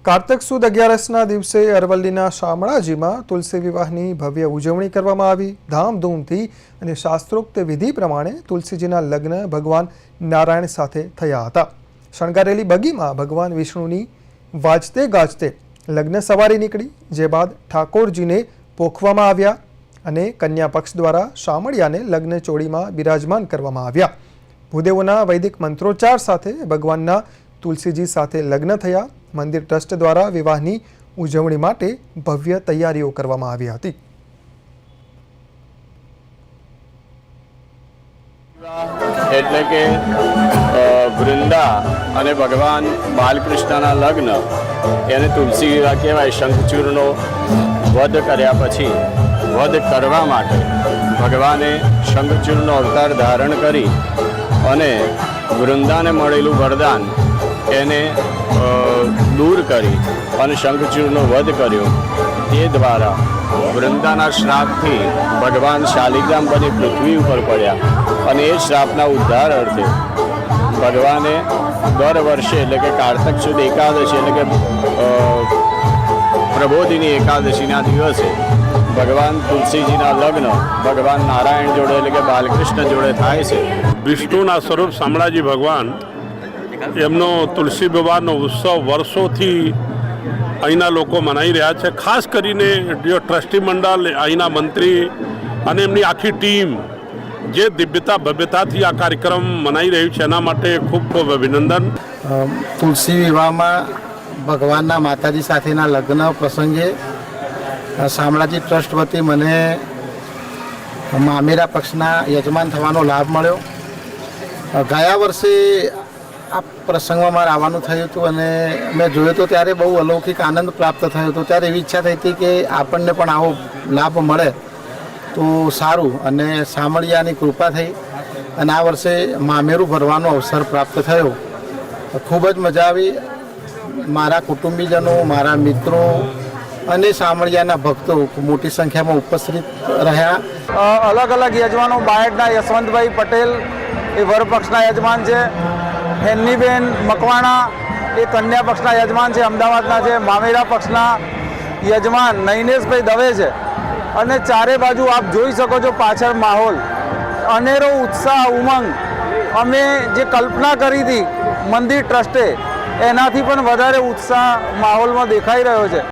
કાર્તક સુદ 11ના દિવસે અરવલ્લીના શામળાજીમાં તુલસી વિવાહની ભવ્ય ઉજવણી કરવામાં આવી। ધામધૂમથી અને શાસ્ત્રોક્ત વિધિ પ્રમાણે તુલસીજીના લગ્ન ભગવાન નારાયણ સાથે થયા હતા। શણગારેલી બગીમાં ભગવાન વિષ્ણુની વાજતે ગાજતે લગ્ન સવારી નીકળી, જે બાદ ઠાકોરજીને પોખવામાં આવ્યા અને કન્યા પક્ષ દ્વારા શામળિયાને લગ્ન ચોળીમાં બિરાજમાન કરવામાં આવ્યા। ભૂદેવોના વૈદિક મંત્રોચ્ચાર સાથે ભગવાનના તુલસીજી સાથે લગ્ન થયા। મંદિર ટ્રસ્ટ દ્વારા વિવાહની ઉજવણી માટે ભવ્ય તૈયારીઓ કરવામાં આવી હતી। એટલે કે વૃંદા અને ભગવાન બાલકૃષ્ણના લગ્ન એને તુલસી વિવાહ કહેવાય। શંખચૂરનો વધ કર્યા પછી વધ કરવા માટે ભગવાને શંખચૂરનો અવતાર ધારણ કરી અને વૃંદાને મળેલું વરદાન એને દૂર કરી અને શંખચૂરનો વધ કર્યો। તે દ્વારા વૃંદાના શ્રાપથી ભગવાન શાલિગ્રામ બની પૃથ્વી ઉપર પડ્યા અને એ શ્રાપના ઉદ્ધાર અર્થે ભગવાને દર વર્ષે એટલે કે કાર્તક સુદ એકાદશી એટલે કે પ્રબોધિની એકાદશીના દિવસે ભગવાન તુલસીજીના લગ્ન ભગવાન નારાયણ જોડે એટલે કે બાલકૃષ્ણ જોડે થાય છે। વિષ્ણુના સ્વરૂપ શામળાજી ભગવાન એમનો તુલસી વિવાહનો ઉત્સવ વર્ષોથી અહીંના લોકો મનાવી રહ્યા છે। ખાસ કરીને જે ટ્રસ્ટી મંડળ, અહીંના મંત્રી અને એમની આખી ટીમ જે દિવ્યતા ભવ્યતાથી આ કાર્યક્રમ મનાવી રહ્યું છે એના માટે ખૂબ ખૂબ અભિનંદન। તુલસી વિવાહમાં ભગવાનના માતાજી સાથેના લગ્ન પ્રસંગે શામળાજી ટ્રસ્ટ વતી મને મામેરા પક્ષના યજમાન થવાનો લાભ મળ્યો। ગયા વર્ષે આ પ્રસંગમાં મારે આવવાનું થયું હતું અને મેં જોયું તો ત્યારે બહુ અલૌકિક આનંદ પ્રાપ્ત થયો હતો। ત્યારે એવી ઈચ્છા થઈ હતી કે આપણને પણ આવો લાભ મળે તો સારું, અને શામળિયાની કૃપા થઈ અને આ વર્ષે મામેરું ભરવાનો અવસર પ્રાપ્ત થયો। ખૂબ જ મજા આવી। મારા કુટુંબીજનો, મારા મિત્રો અને શામળિયાના ભક્તો મોટી સંખ્યામાં ઉપસ્થિત રહ્યા। અલગ અલગ યજમાનો, બાયડના યશવંતભાઈ પટેલ એ વરપક્ષના યજમાન છે, હેન્નીબેન મકવાણા એ કન્યા પક્ષના યજમાન છે, અમદાવાદના છે, મામેરા પક્ષના યજમાન નૈનેશભાઈ દવે છે અને ચારે બાજુ આપ જોઈ શકો છો પાછળ માહોલ, અનેરો ઉત્સાહ, ઉમંગ અમે જે કલ્પના કરી હતી મંદિર ટ્રસ્ટે એનાથી પણ વધારે ઉત્સાહ માહોલમાં દેખાઈ રહ્યો છે।